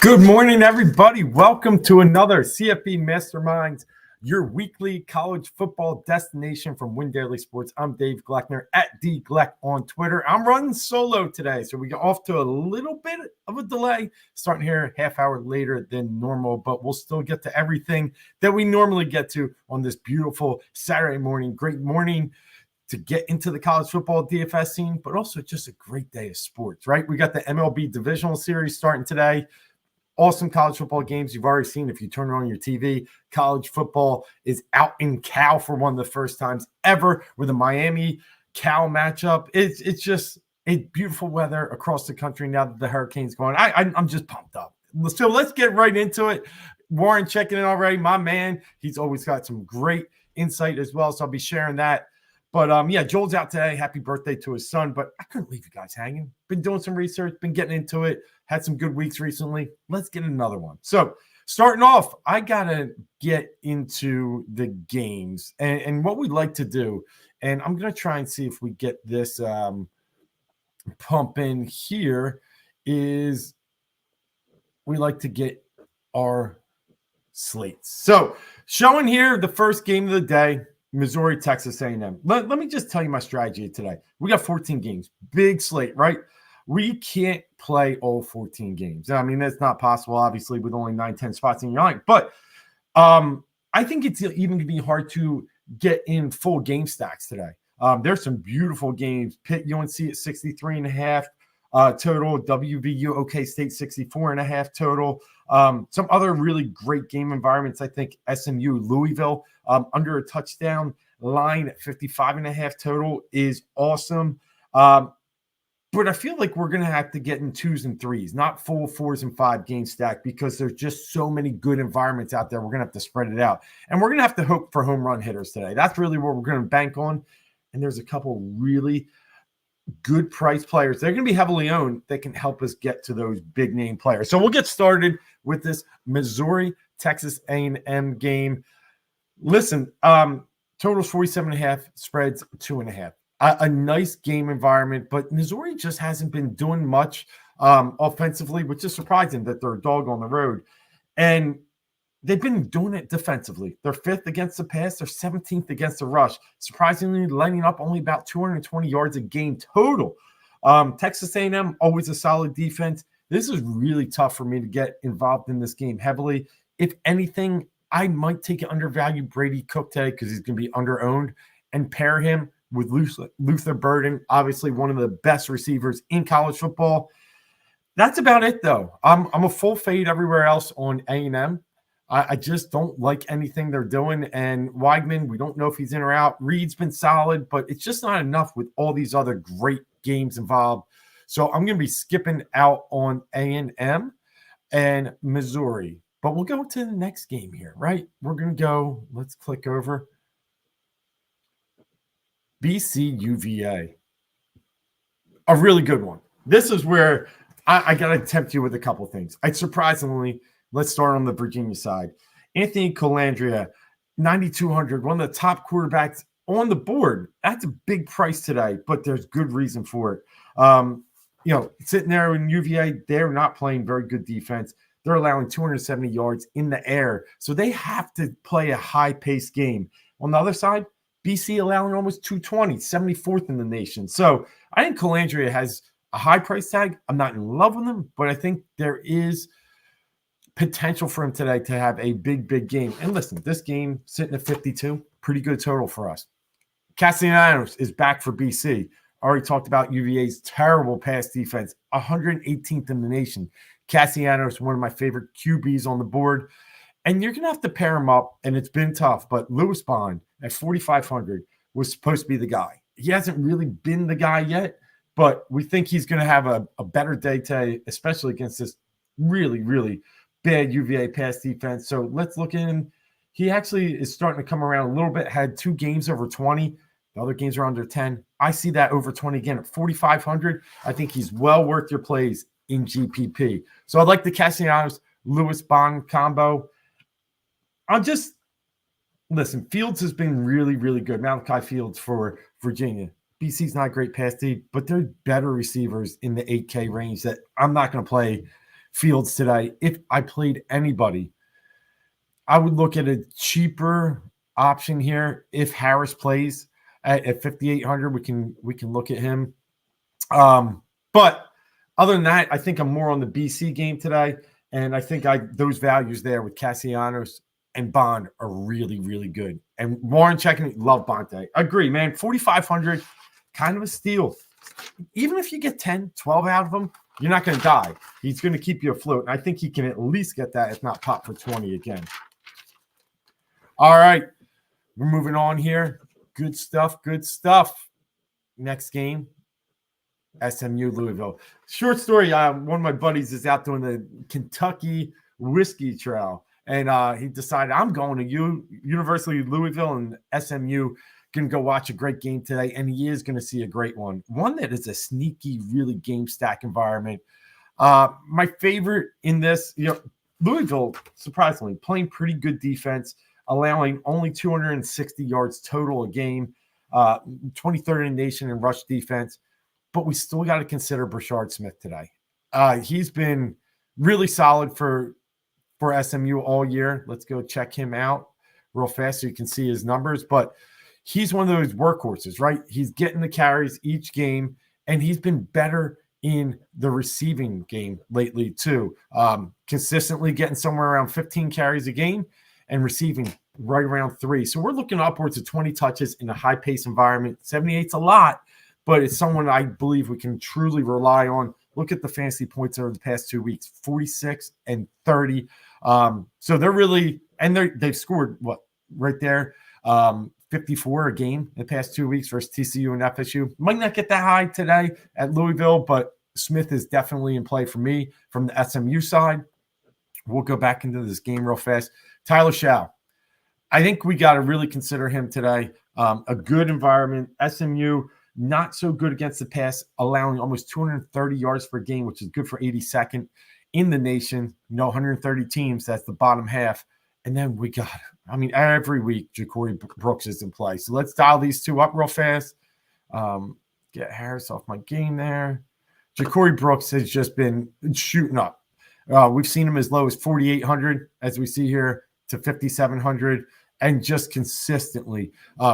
Good morning, everybody. Welcome to another CFB Masterminds, your weekly college football destination from Win Daily Sports. I'm Dave Gloeckner at DGleck on Twitter. I'm running solo today, so we got off to a little bit of a delay, starting here a half hour later than normal, but we'll still get to everything that we normally get to on this beautiful Saturday morning. Great morning to get into the college football DFS scene, but also just a great day of sports, right? We got the MLB Divisional Series starting today. Awesome college football games you've already seen. If you turn on your TV, college football is out in Cal for one of the first times ever with a Miami-Cal matchup. It's just a beautiful weather across the country now that the hurricane's going. I'm just pumped up. So let's get right into it. Warren checking in already. My man, he's always got some great insight as well, so I'll be sharing that. But yeah, Joel's out today. Happy birthday to his son. But I couldn't leave you guys hanging. Been doing some research, been getting into it. Had some good weeks recently. Let's get another one. So starting off, I got to get into the games and what we'd like to do. And I'm going to try and see if we get this pumping here is we like to get our slates. So showing here the first game of the day, Missouri, Texas A&M. Let me just tell you my strategy today. We got 14 games, big slate, right? We can't play all 14 games. I mean, that's not possible, obviously, with only 9-10 spots in your line. But I think it's even going to be hard to get in full game stacks today. There's some beautiful games. Pitt, UNC at 63.5 total. WVU, OK State, 64.5 total. Some other really great game environments. I think SMU, Louisville, under a touchdown line at 55.5 total is awesome. But I feel like we're going to have to get in 2s and 3s, not full 4s and 5 game stack, because there's just so many good environments out there. We're going to have to spread it out. And we're going to have to hope for home run hitters today. That's really what we're going to bank on. And there's a couple really good price players. They're going to be heavily owned that can help us get to those big name players. So we'll get started with this Missouri, Texas A&M game. Listen, totals 47.5, spreads 2.5. A nice game environment, but Missouri just hasn't been doing much offensively, which is surprising that they're a dog on the road. And they've been doing it defensively. They're 5th against the pass. They're 17th against the rush. Surprisingly, lining up only about 220 yards a game total. Texas A&M, always a solid defense. This is really tough for me to get involved in this game heavily. If anything, I might take an undervalued Brady Cook today because he's going to be under-owned and pair him with Luther Burden, obviously one of the best receivers in college football. That's about it, though. I'm a full fade everywhere else on A&M. I just don't like anything they're doing. And Weigman, we don't know if he's in or out. Reed's been solid, but it's just not enough with all these other great games involved. So I'm going to be skipping out on A&M and Missouri. But we'll go to the next game here, right? We're going to go, let's click over. BC UVA, a really good one. This is where I got to tempt you with a couple things. Surprisingly, let's start on the Virginia side. Anthony Colandrea, 9,200, one of the top quarterbacks on the board. That's a big price today, but there's good reason for it. Sitting there in UVA, they're not playing very good defense. They're allowing 270 yards in the air, so they have to play a high-paced game. On the other side, BC allowing almost 220, 74th in the nation. So I think Colandrea has a high price tag. I'm not in love with him, but I think there is potential for him today to have a big game. And listen, this game sitting at 52, pretty good total for us. Castellanos is back for BC. Already talked about UVA's terrible pass defense, 118th in the nation. Castellanos, one of my favorite QBs on the board. And you're going to have to pair him up, and it's been tough. But Lewis Bond at 4,500 was supposed to be the guy. He hasn't really been the guy yet, but we think he's going to have a better day today, especially against this really, really bad UVA pass defense. So let's look in. He actually is starting to come around a little bit, had 2 games over 20. The other games are under 10. I see that over 20 again at 4,500. I think he's well worth your plays in GPP. So I'd like the Castellanos Lewis Bond combo. Listen, Fields has been really, really good. Malachi Fields for Virginia. BC's not a great pass D, but they're better receivers in the 8K range that I'm not going to play Fields today. If I played anybody, I would look at a cheaper option here. If Harris plays at 5,800, we can look at him. But other than that, I think I'm more on the BC game today. And I think those values there with Castellanos and Bond are really, really good. And Warren checking, love Bonte. Agree, man. 4,500, kind of a steal. Even if you get 10, 12 out of him, you're not going to die. He's going to keep you afloat. And I think he can at least get that, if not pop for 20 again. All right. We're moving on here. Good stuff. Good stuff. Next game. SMU Louisville. Short story. One of my buddies is out doing the Kentucky Whiskey Trail, and he decided I'm going to University of Louisville and SMU. Going to go watch a great game today, and he is going to see a great one that is a sneaky, really game stack environment. My favorite in this, Louisville, surprisingly, playing pretty good defense, allowing only 260 yards total a game, 23rd in the nation in rush defense. But we still got to consider Brashard Smith today. He's been really solid for SMU all year. Let's go check him out real fast so you can see his numbers. But he's one of those workhorses, right? He's getting the carries each game, and he's been better in the receiving game lately too. Consistently getting somewhere around 15 carries a game and receiving right around 3. So we're looking upwards of 20 touches in a high-pace environment. 78's a lot, but it's someone I believe we can truly rely on. Look at the fantasy points over the past 2 weeks, 46 and 30. So they're really – and they've scored, right there, 54 a game in the past 2 weeks versus TCU and FSU. Might not get that high today at Louisville, but Smith is definitely in play for me from the SMU side. We'll go back into this game real fast. Tyler Shaw. I think we got to really consider him today. A good environment. SMU – not so good against the pass, allowing almost 230 yards per game, which is good for 82nd in the nation. 130 teams. That's the bottom half. And then we got, every week, Ja'Cory Brooks is in play. So let's dial these two up real fast. Get Harris off my game there. Ja'Cory Brooks has just been shooting up. We've seen him as low as 4,800, as we see here, to 5,700, and just consistently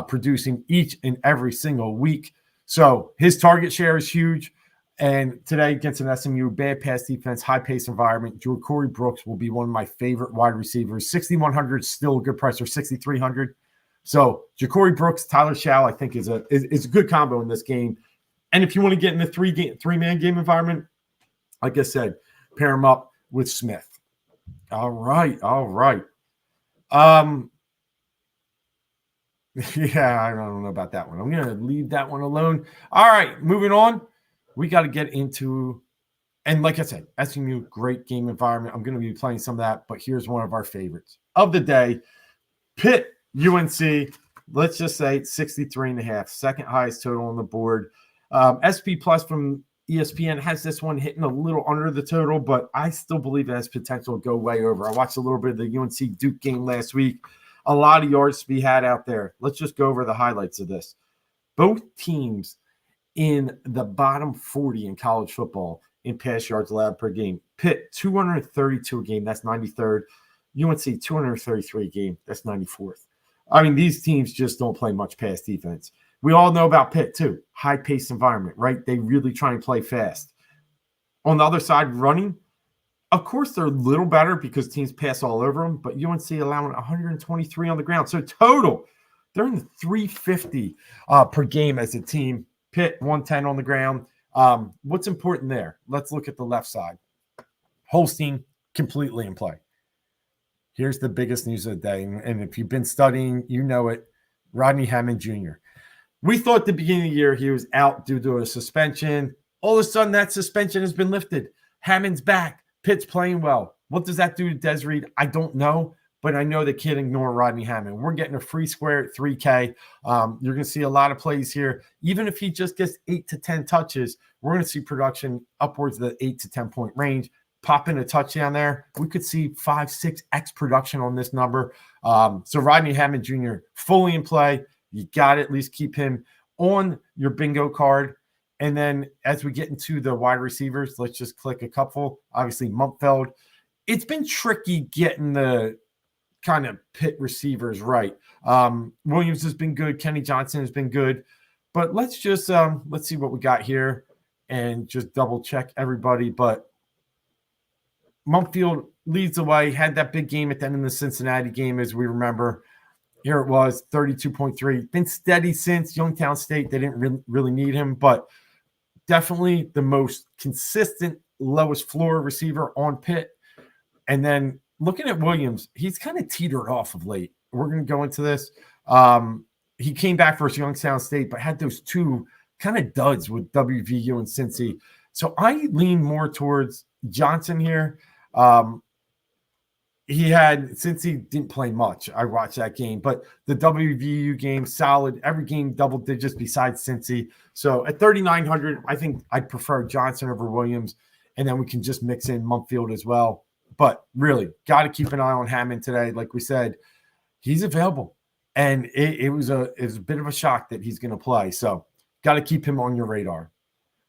producing each and every single week. So his target share is huge. And today against an SMU bad pass defense, high-pace environment, Ja'Cory Brooks will be one of my favorite wide receivers. 6,100 still a good price, or 6,300. So Ja'Cory Brooks, Tyler Shaw, I think is a good combo in this game. And if you want to get in the three-man game environment, like I said, pair him up with Smith. All right. Yeah, I don't know about that one. I'm going to leave that one alone. All right, moving on. We got to get into, and like I said, SMU, great game environment. I'm going to be playing some of that, but here's one of our favorites of the day. Pitt, UNC, let's just say 63.5, second highest total on the board. SP Plus from ESPN has this one hitting a little under the total, but I still believe it has potential to go way over. I watched a little bit of the UNC Duke game last week. A lot of yards to be had out there. Let's just go over the highlights of this. Both teams in the bottom 40 in college football in pass yards allowed per game. Pitt, 232 a game. That's 93rd. UNC, 233 a game. That's 94th. These teams just don't play much pass defense. We all know about Pitt, too. High-paced environment, right? They really try and play fast. On the other side, running, of course, they're a little better because teams pass all over them, but UNC allowing 123 on the ground. So total, they're in the 350 per game as a team. Pitt, 110 on the ground. What's important there? Let's look at the left side. Holstein, completely in play. Here's the biggest news of the day, and if you've been studying, you know it. Rodney Hammond Jr. We thought at the beginning of the year he was out due to a suspension. All of a sudden, that suspension has been lifted. Hammond's back. Pitt's playing well. What does that do to Des Reed? I don't know, but I know the kid ignored Rodney Hammond. We're getting a free square at 3K. You're going to see a lot of plays here. Even if he just gets 8 to 10 touches, we're going to see production upwards of the 8 to 10 point range. Pop in a touchdown there. We could see 5, 6x production on this number. So Rodney Hammond Jr. fully in play. You got to at least keep him on your bingo card. And then as we get into the wide receivers, let's just click a couple. Obviously, Mumpfeld. It's been tricky getting the kind of pit receivers right. Williams has been good. Kenny Johnson has been good. But let's just let's see what we got here and just double check everybody. But Mumpfield leads the way, had that big game at the end of the Cincinnati game, as we remember. Here it was, 32.3. Been steady since Youngstown State. They didn't really need him, but definitely the most consistent, lowest floor receiver on Pitt. And then looking at Williams, he's kind of teetered off of late. We're going to go into this. He came back versus Youngstown State, but had those two kind of duds with WVU and Cincy. So I lean more towards Johnson here. He had, since he didn't play much, I watched that game, but the WVU game, solid, every game double digits besides Cincy. So at 3,900, I think I'd prefer Johnson over Williams, and then we can just mix in Mumpfield as well. But really, got to keep an eye on Hammond today. Like we said, he's available, and it was a bit of a shock that he's going to play. So got to keep him on your radar.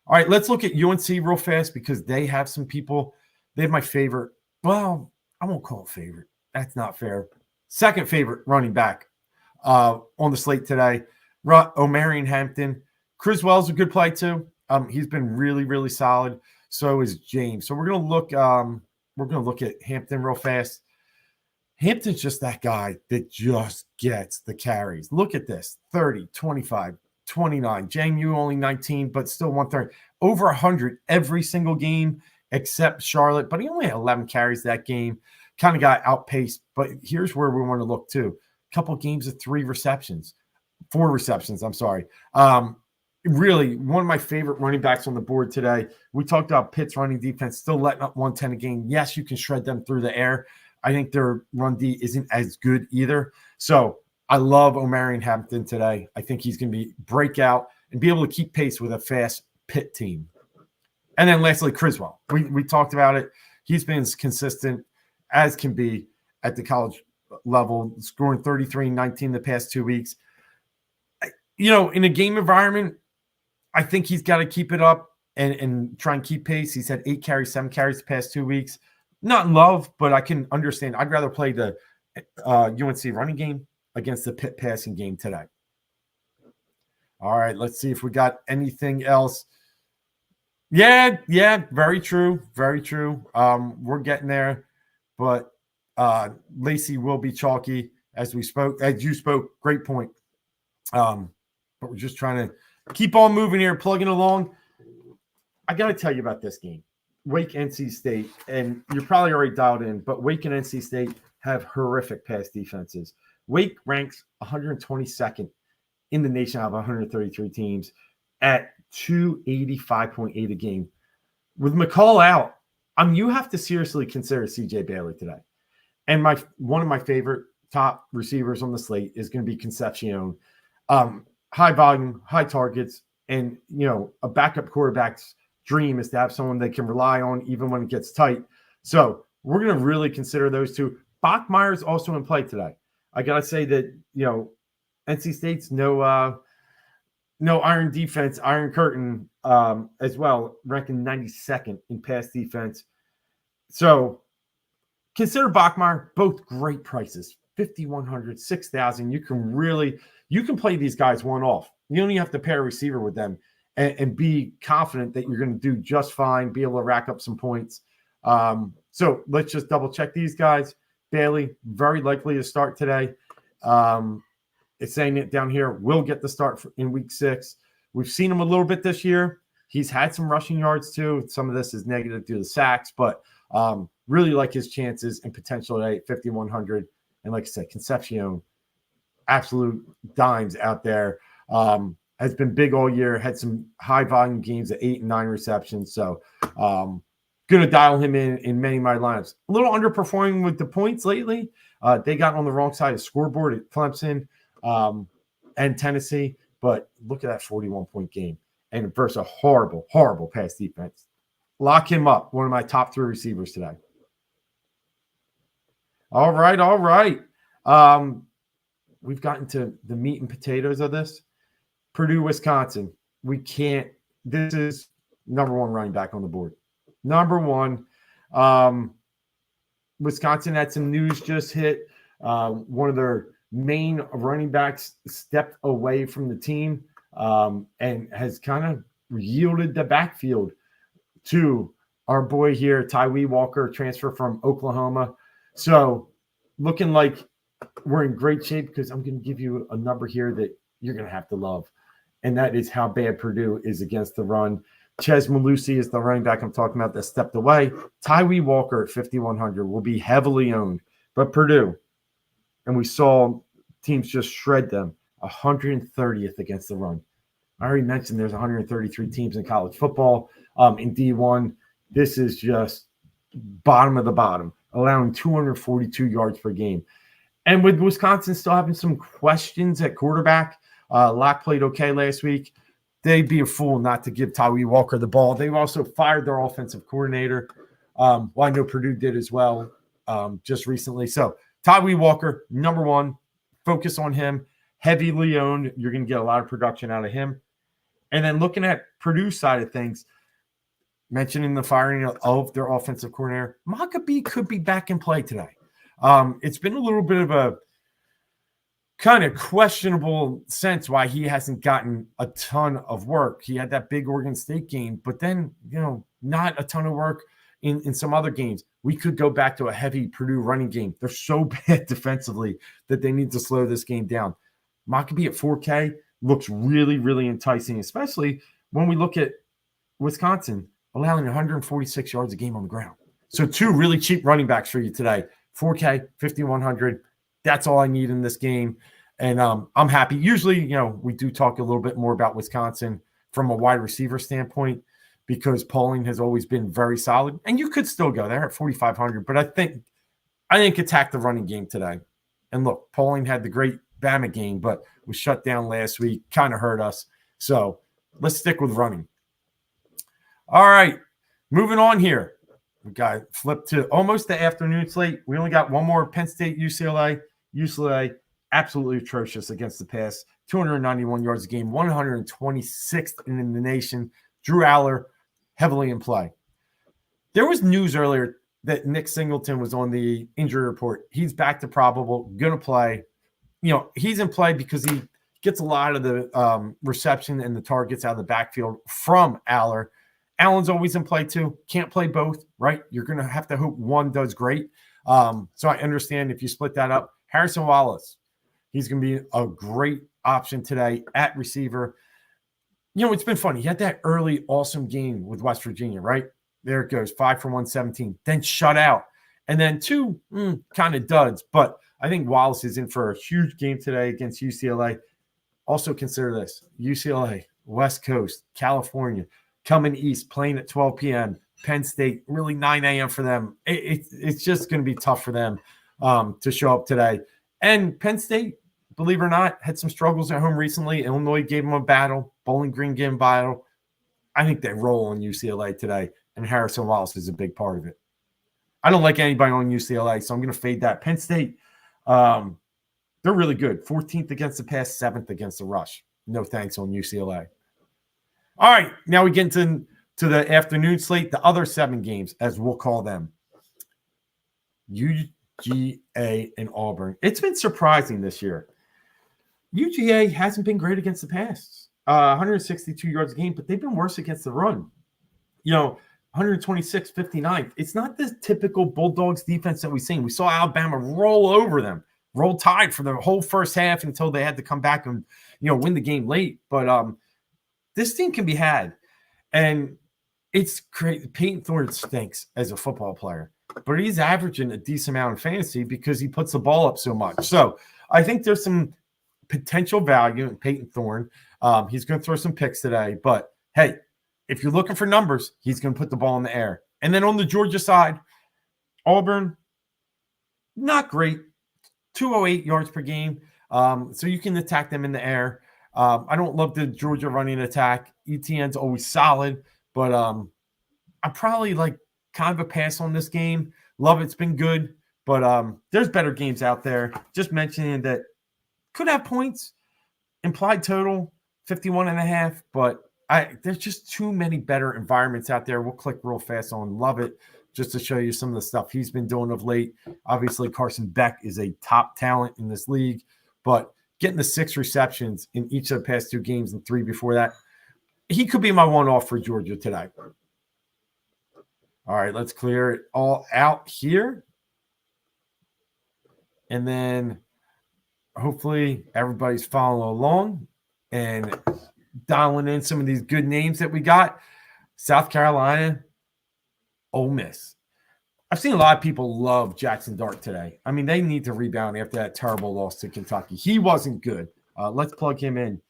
All right, let's look at UNC real fast because they have some people. They have my favorite. Well, I won't call it favorite. That's not fair. Second favorite running back on the slate today, Omarion Hampton. Criswell's a good play too. He's been really, really solid. So is James. So we're gonna look. We're gonna look at Hampton real fast. Hampton's just that guy that just gets the carries. Look at this: 30, 25, 29. JMU only 19, but still 130. Over 100 every single game except Charlotte, but he only had 11 carries that game. Kind of got outpaced, but here's where we want to look too. A couple games of 4 receptions. I'm sorry. Really, one of my favorite running backs on the board today. We talked about Pitt's running defense, still letting up 110 a game. Yes, you can shred them through the air. I think their run D isn't as good either. So I love Omarion Hampton today. I think he's going to be breakout and be able to keep pace with a fast Pitt team. And then lastly, Criswell. We talked about it. He's been as consistent as can be at the college level, scoring 33 and 19 the past 2 weeks. You know, in a game environment, I think he's got to keep it up and try and keep pace. He's had 8 carries, 7 carries the past 2 weeks. Not in love, but I can understand. I'd rather play the UNC running game against the Pitt passing game today. All right, let's see if we got anything else. Yeah, very true. Very true. We're getting there, but Lacey will be chalky as you spoke. Great point. But we're just trying to keep on moving here, plugging along. I got to tell you about this game, Wake NC State, and you're probably already dialed in, but Wake and NC State have horrific pass defenses. Wake ranks 122nd in the nation out of 133 teams at 285.8 a game. With McCall out, you have to seriously consider CJ Bailey today. And one of my favorite top receivers on the slate is going to be Concepcion. High volume, high targets, and a backup quarterback's dream is to have someone they can rely on even when it gets tight. So we're going to really consider those two. Bachmeier's also in play today. I got to say that, NC State's no iron defense, iron curtain as well, ranking 92nd in pass defense. So consider Bachmeier, both great prices, 5,100, 6,000. You can play these guys one off. You only have to pair a receiver with them and be confident that you're going to do just fine, be able to rack up some points. So let's just double check these guys. Bailey, very likely to start today. It's saying it down here, will get the start in week 6. We've seen him a little bit this year. He's had some rushing yards too. Some of this is negative due to the sacks, but really like his chances and potential at 5,100. And like I said, Concepcion, absolute dimes out there. Has been big all year, had some high volume games at 8 and 9 receptions. So going to dial him in many of my lineups. A little underperforming with the points lately. They got on the wrong side of the scoreboard at Clemson and Tennessee. But look at that 41-point game. And versus a horrible, horrible pass defense. Lock him up. One of my top 3 receivers today. All right. We've gotten to the meat and potatoes of this. Purdue, Wisconsin. We can't this is number one running back on the board. Number one. Wisconsin had some news just hit. One of their main running backs stepped away from the team and has kind of yielded the backfield to our boy here, Tyree Walker, transfer from Oklahoma. So looking like we're in great shape because I'm going to give you a number here that you're going to have to love, and that is how bad Purdue is against the run. Ches Malusi is the running back I'm talking about that stepped away. Tyree Walker at 5,100 will be heavily owned. But Purdue, and we saw teams just shred them, 130th against the run. I already mentioned there's 133 teams in college football. In D1, this is just bottom of the bottom, allowing 242 yards per game. And with Wisconsin still having some questions at quarterback, Locke played okay last week. They'd be a fool not to give Tyree Walker the ball. They've also fired their offensive coordinator. Well, I know Purdue did as well just recently. So Tyree Walker, number one, focus on him. Heavily owned. You're going to get a lot of production out of him. And then looking at Purdue's side of things, mentioning the firing of their offensive coordinator, Maccabee could be back in play today. It's been a little bit of a kind of questionable sense why he hasn't gotten a ton of work. He had that big Oregon State game, but then, not a ton of work in some other games. We could go back to a heavy Purdue running game. They're so bad defensively that they need to slow this game down. Maccabee at 4K looks really, really enticing, especially when we look at Wisconsin allowing 146 yards a game on the ground. So two really cheap running backs for you today. 4K, 5,100. That's all I need in this game. And I'm happy. Usually, we do talk a little bit more about Wisconsin from a wide receiver standpoint because Pauling has always been very solid. And you could still go there at 4,500. But I think attack the running game today. And look, Pauling had the great Bama game, but was shut down last week. Kind of hurt us. So let's stick with running. All right. Moving on here. We got flipped to almost the afternoon slate. We only got one more. Penn State, UCLA. UCLA, absolutely atrocious against the pass. 291 yards a game, 126th in the nation. Drew Aller, heavily in play. There was news earlier that Nick Singleton was on the injury report. He's back to probable, going to play. He's in play because he gets a lot of the reception and the targets out of the backfield from Aller. Allen's always in play too. Can't play both, right? You're going to have to hope one does great. So I understand if you split that up. Harrison Wallace, he's going to be a great option today at receiver. It's been funny. He had that early awesome game with West Virginia, right? There it goes, 5 for 117, then shut out. And then two kind of duds. But I think Wallace is in for a huge game today against UCLA. Also consider this, UCLA, West Coast, California, coming east, playing at 12 p.m., Penn State, really 9 a.m. for them. It's just going to be tough for them to show up today. And Penn State, believe it or not, had some struggles at home recently. Illinois gave them a battle. Bowling Green gave them a battle. I think they roll on UCLA today, and Harrison Wallace is a big part of it. I don't like anybody on UCLA, so I'm going to fade that. Penn State, they're really good. 14th against the pass, 7th against the rush. No thanks on UCLA. All right, now we get into the afternoon slate, the other 7 games, as we'll call them. UGA and Auburn. It's been surprising this year. UGA hasn't been great against the pass. 162 yards a game, but they've been worse against the run. 126, 59. It's not the typical Bulldogs defense that we've seen. We saw Alabama roll over them, roll tide for the whole first half until they had to come back and, win the game late. But this team can be had. And it's crazy. Peyton Thorne stinks as a football player, but he's averaging a decent amount in fantasy because he puts the ball up so much. So I think there's some potential value in Peyton Thorne. He's going to throw some picks today, but hey, if you're looking for numbers, he's going to put the ball in the air. And then on the Georgia side, Auburn, not great, 208 yards per game. So you can attack them in the air. I don't love the Georgia running attack. ETN's always solid, but I'm probably like kind of a pass on this game. Love it's been good, but there's better games out there. Just mentioning that could have points. Implied total 51.5, but there's just too many better environments out there. We'll click real fast on Love It just to show you some of the stuff he's been doing of late. Obviously, Carson Beck is a top talent in this league, but getting the 6 receptions in each of the past 2 games and 3 before that, he could be my one-off for Georgia today. All right, let's clear it all out here. And then hopefully everybody's following along and dialing in some of these good names that we got. South Carolina, Ole Miss. I've seen a lot of people love Jackson Dart today. I mean, they need to rebound after that terrible loss to Kentucky. He wasn't good. Let's plug him in.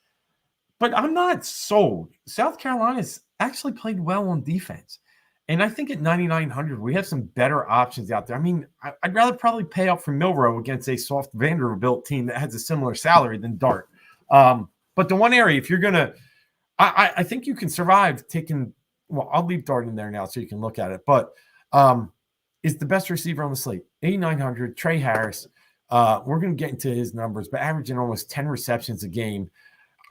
But I'm not sold. South Carolina's actually played well on defense. And I think at 9,900, we have some better options out there. I mean, I'd rather probably pay up for Milroe against a soft Vanderbilt team that has a similar salary than Dart. But the one area, if you're going to, I think you can survive taking, well, I'll leave Dart in there now so you can look at it. But is the best receiver on the slate, 8,900, Trey Harris. We're going to get into his numbers, but averaging almost 10 receptions a game.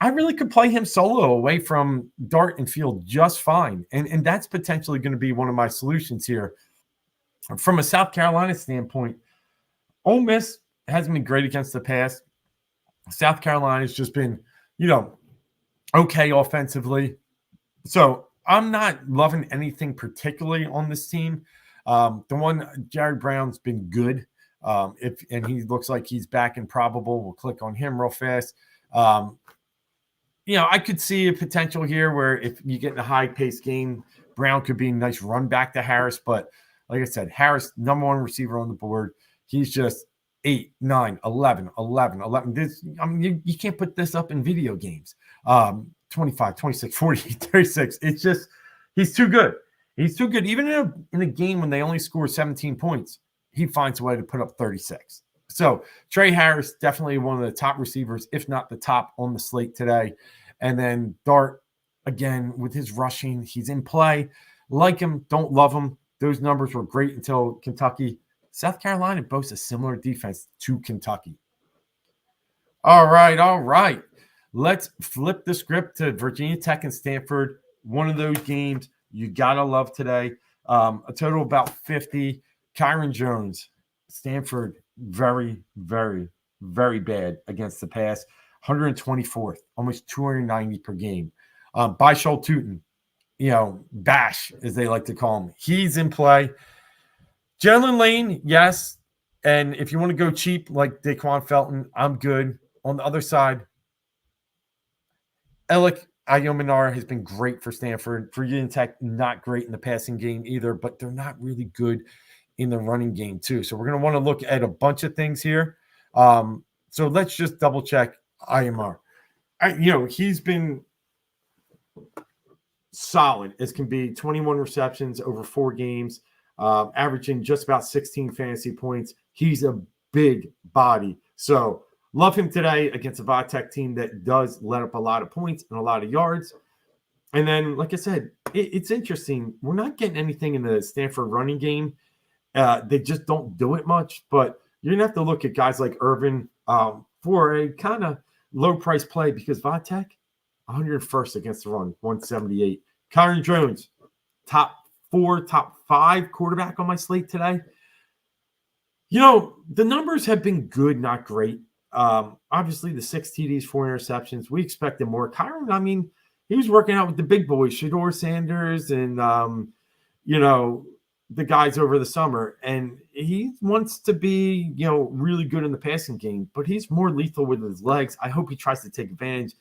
I really could play him solo away from Dart and feel just fine. And that's potentially going to be one of my solutions here. From a South Carolina standpoint, Ole Miss hasn't been great against the pass. South Carolina's just been, okay offensively. So I'm not loving anything particularly on this team. The one, Jared Brown's been good. And he looks like he's back and probable. We'll click on him real fast. I could see a potential here where if you get in a high-paced game, Brown could be a nice run back to Harris. But like I said, Harris, number 1 receiver on the board. He's just 8, 9, 11, 11, 11. You can't put this up in video games. 25, 26, 40, 36. It's just he's too good. He's too good. Even in a game when they only score 17 points, he finds a way to put up 36. So Trey Harris, definitely one of the top receivers, if not the top on the slate today. And then Dart, again, with his rushing, he's in play. Like him, don't love him. Those numbers were great until Kentucky. South Carolina boasts a similar defense to Kentucky. All right. Let's flip the script to Virginia Tech and Stanford. One of those games you got to love today. A total of about 50. Kyron Jones, Stanford, very, very, very bad against the pass. 124th, almost 290 per game. Byshul Tootin, Bash, as they like to call him. He's in play. Jalen Lane, yes. And if you want to go cheap like Daquan Felton, I'm good. On the other side, Alec Ayominar has been great for Stanford. Virginia Tech, not great in the passing game either, but they're not really good in the running game too. So we're going to want to look at a bunch of things here. So let's just double check Ayomar. He's been solid as can be. 21 receptions over 4 games, averaging just about 16 fantasy points. He's a big body. So love him today against a Vatech team that does let up a lot of points and a lot of yards. And then, like I said, it's interesting. We're not getting anything in the Stanford running game. They just don't do it much. But you're going to have to look at guys like Irvin for a kind of low-price play because Vatech, 101st against the run, 178. Kyron Jones, top 4, top 5 quarterback on my slate today. The numbers have been good, not great. Obviously, the 6 TDs, 4 interceptions. We expected more. Kyron, he was working out with the big boys, Shedeur Sanders and, the guys over the summer. And he wants to be, really good in the passing game, but he's more lethal with his legs. I hope he tries to take advantage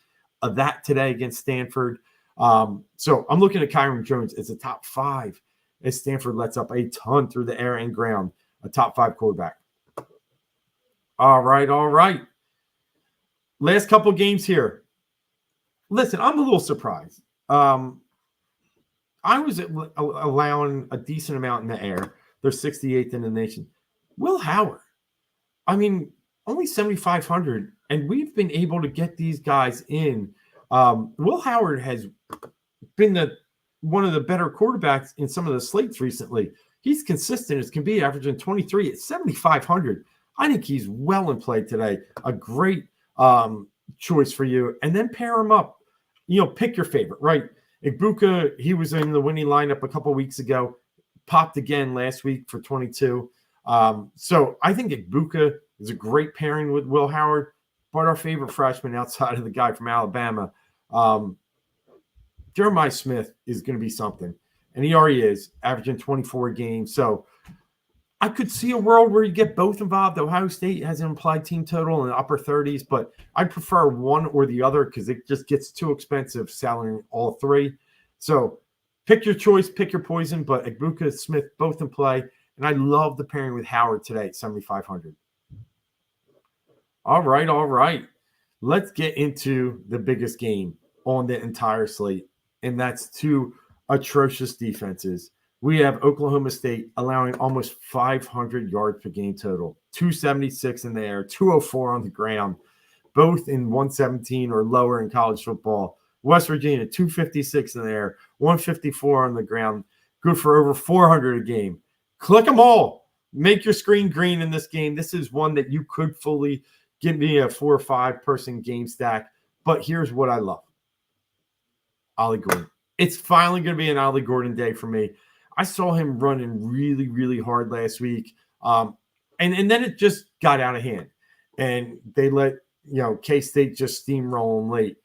of that today against Stanford. So I'm looking at Kyron Jones as a top 5 as Stanford lets up a ton through the air and ground, a top 5 quarterback. All right. Last couple games here. Listen, I'm a little surprised. I was allowing a decent amount in the air. They're 68th in the nation. Will Howard, only 7,500, and we've been able to get these guys in. Will Howard has been one of the better quarterbacks in some of the slates recently. He's consistent as can be, averaging 23 at 7,500. I think he's well in play today. A great choice for you. And then pair him up pick your favorite, right? Ibuka, he was in the winning lineup a couple weeks ago, popped again last week for 22. So I think Ibuka is a great pairing with Will Howard, but our favorite freshman outside of the guy from Alabama, Jeremiah Smith, is going to be something. And he already is, averaging 24 games. So I could see a world where you get both involved. Ohio State has an implied team total in the upper 30s, but I prefer one or the other because it just gets too expensive selling all three. So pick your choice, pick your poison, but Ibuka, Smith, both in play. And I love the pairing with Howard today at 7,500. All right. Let's get into the biggest game on the entire slate, and that's two atrocious defenses. We have Oklahoma State allowing almost 500 yards per game total, 276 in the air, 204 on the ground, both in 117 or lower in college football. West Virginia, 256 in the air, 154 on the ground, good for over 400 a game. Click them all. Make your screen green in this game. This is one that you could fully give me a 4 or 5 person game stack. But here's what I love. Ollie Gordon. It's finally going to be an Ollie Gordon day for me. I saw him running really, really hard last week. And then it just got out of hand. And they let, K-State just steamroll him late.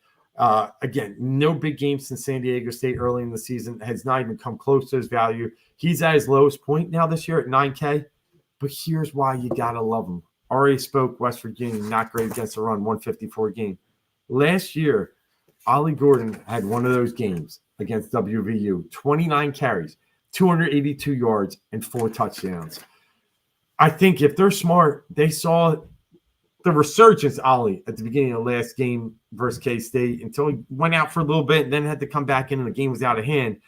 Again, no big games since San Diego State early in the season. Has not even come close to his value. He's at his lowest point now this year at 9K. But here's why you got to love him. Already spoke, West Virginia, not great against the run, 154 game. Last year, Ollie Gordon had one of those games against WVU, 29 carries, 282 yards, and 4 touchdowns. I think if they're smart, they saw the resurgence Ollie at the beginning of the last game versus K-State until he went out for a little bit and then had to come back in and the game was out of hand.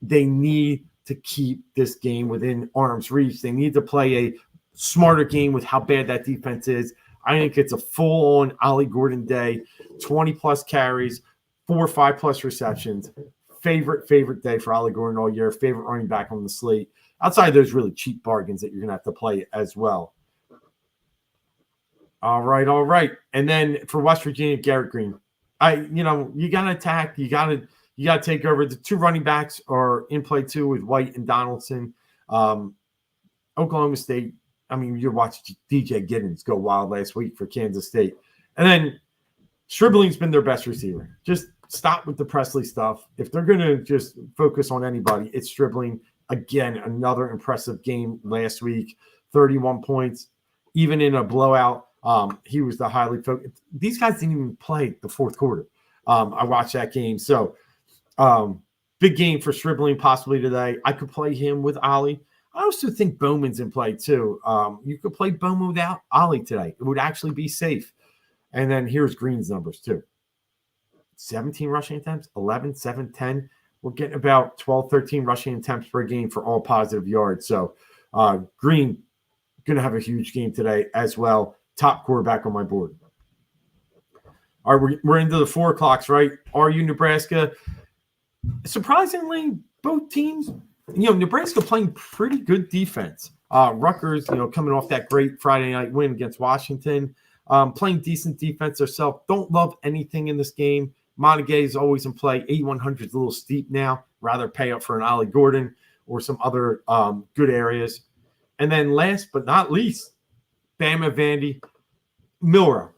They need to keep this game within arm's reach. They need to play a smarter game with how bad that defense is. I think it's a full-on Ollie Gordon day, 20-plus carries, 4 or 5-plus receptions. Favorite day for Ollie Gordon all year. Favorite running back on the slate. Outside of those really cheap bargains that you're going to have to play as well. All right. And then for West Virginia, Garrett Green. You got to attack. You got to take over. The 2 running backs are in play too with White and Donaldson. Oklahoma State, you watched DJ Giddens go wild last week for Kansas State. And then Stribling's been their best receiver. Just stop with the Presley stuff. If they're going to just focus on anybody, it's Stribling. Again, another impressive game last week, 31 points. Even in a blowout, he was the highly focused. These guys didn't even play the fourth quarter. I watched that game. So big game for Stribling possibly today. I could play him with Ollie. I also think Bowman's in play too. You could play Bowman without Ollie today. It would actually be safe. And then here's Green's numbers too. 17 rushing attempts, 11, 7, 10. We're getting about 12, 13 rushing attempts per game for all positive yards. So Green going to have a huge game today as well. Top quarterback on my board. All right, we're into the 4 o'clocks, right? RU Nebraska. Surprisingly, both teams, Nebraska playing pretty good defense. Rutgers, coming off that great Friday night win against Washington, playing decent defense themselves. Don't love anything in this game. Montague is always in play. 8,100 is a little steep now. Rather pay up for an Ollie Gordon or some other good areas. And then last but not least, Bama Vandy, Milrow.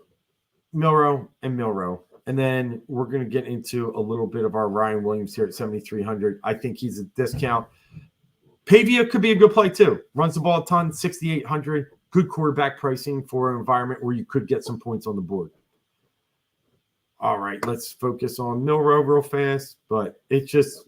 And then we're going to get into a little bit of our Ryan Williams here at 7,300. I think he's a discount. Pavia could be a good play too. Runs the ball a ton, 6,800. Good quarterback pricing for an environment where you could get some points on the board. All right, let's focus on Milrow real fast. But it's just,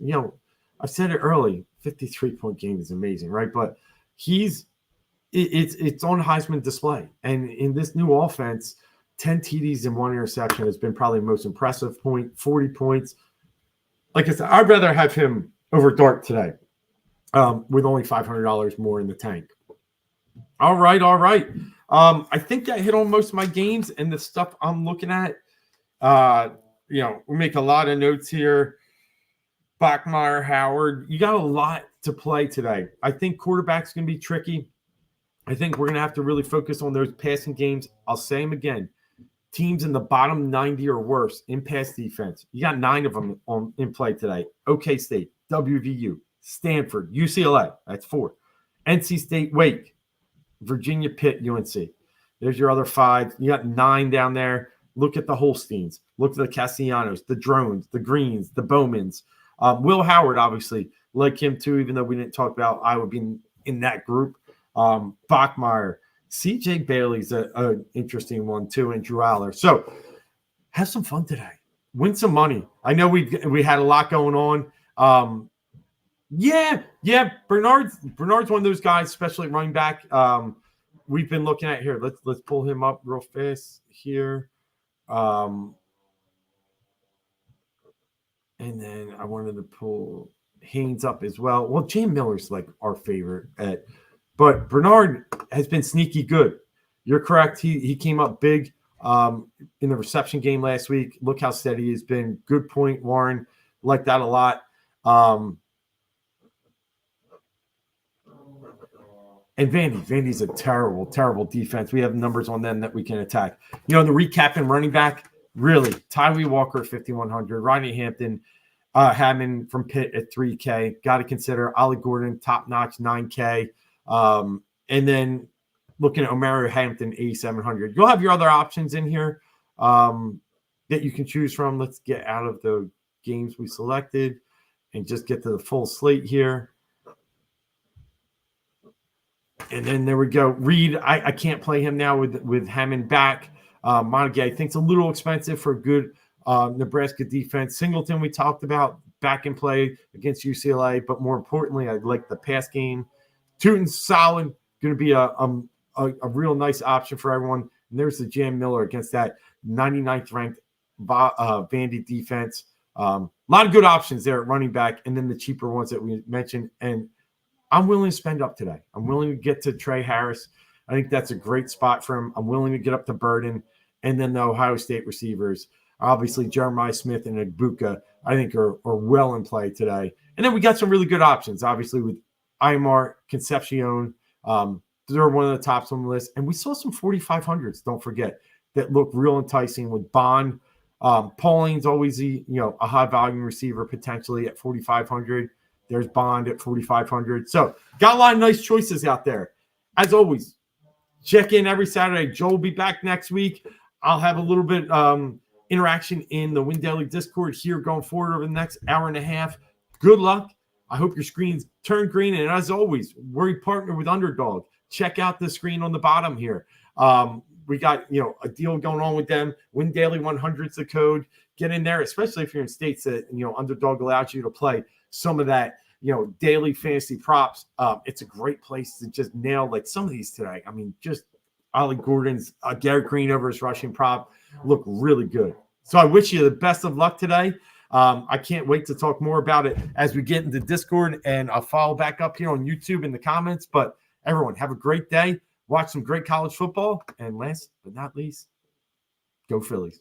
I said it early, 53-point game is amazing, right? But it's on Heisman display. And in this new offense, 10 TDs and 1 interception has been probably the most impressive point, 40 points. Like I said, I'd rather have him over Dart today with only $500 more in the tank. All right. I think I hit on most of my games and the stuff I'm looking at. We make a lot of notes here. Bachmeier, Howard, you got a lot to play today. I think quarterback's going to be tricky. I think we're going to have to really focus on those passing games. I'll say them again. teams in the bottom 90 or worse in pass defense. You got 9 of them in play today. OK State, WVU, Stanford, UCLA. That's 4. NC State, Wake, Virginia, Pitt, UNC. There's your other 5. You got 9 down there. Look at the Holsteins. Look at the Castellanos, the Drones, the Greens, the Bowmans. Will Howard, obviously, like him too, even though we didn't talk about Iowa being in that group. Bachmeyer. C.J. Bailey's an interesting one too, and Drew Aller. So have some fun today. Win some money. I know we had a lot going on. Yeah. Bernard's one of those guys, especially running back. We've been looking at here. Let's pull him up real fast here. And then I wanted to pull Haynes up as well. Well, Jay Miller's like our favorite but Bernard has been sneaky good. You're correct. He came up big in the reception game last week. Look how steady he's been. Good point, Warren. Like that a lot. And Vandy's a terrible, terrible defense. We have numbers on them that we can attack. The recap and running back, really. Tyree Walker, 5,100. Rodney Hampton, Hammond from Pitt at 3K. Got to consider Ollie Gordon, top-notch, 9K. And then looking at Omaru Hampton, 8,700. You'll have your other options in here that you can choose from. Let's get out of the games we selected and just get to the full slate here. And then there we go. Reed, I can't play him now with Hammond back. Montague, I think it's a little expensive for a good Nebraska defense. Singleton, we talked about, back in play against UCLA. But more importantly, I like the pass game. Tootin's solid, going to be a real nice option for everyone. And there's the Jam Miller against that 99th ranked Vandy defense. A lot of good options there at running back, and then the cheaper ones that we mentioned. And I'm willing to spend up today. I'm willing to get to Trey Harris. I think that's a great spot for him. I'm willing to get up to Burden. And then the Ohio State receivers, obviously Jeremiah Smith and Egbuka, I think are well in play today. And then we got some really good options, obviously, with Aymar, Concepcion. They're one of the tops on the list. And we saw some 4,500s, don't forget, that look real enticing with Bond. Pauling's always a high-volume receiver potentially at 4,500. There's Bond at 4,500. So got a lot of nice choices out there. As always, check in every Saturday. Joe will be back next week. I'll have a little bit interaction in the Win Daily Discord here going forward over the next hour and a half. Good luck. I hope your screens turn green. And as always, we're a partner with Underdog. Check out the screen on the bottom here. We got, a deal going on with them. Win Daily 100's the code. Get in there, especially if you're in states that, Underdog allows you to play some of that, daily fantasy props. It's a great place to just nail like some of these today. I mean, just Ollie Gordon's Garrett Green over his rushing prop look really good. So I wish you the best of luck today. I can't wait to talk more about it as we get into Discord, and I'll follow back up here on YouTube in the comments. But everyone, have a great day. Watch some great college football. And last but not least, go Phillies.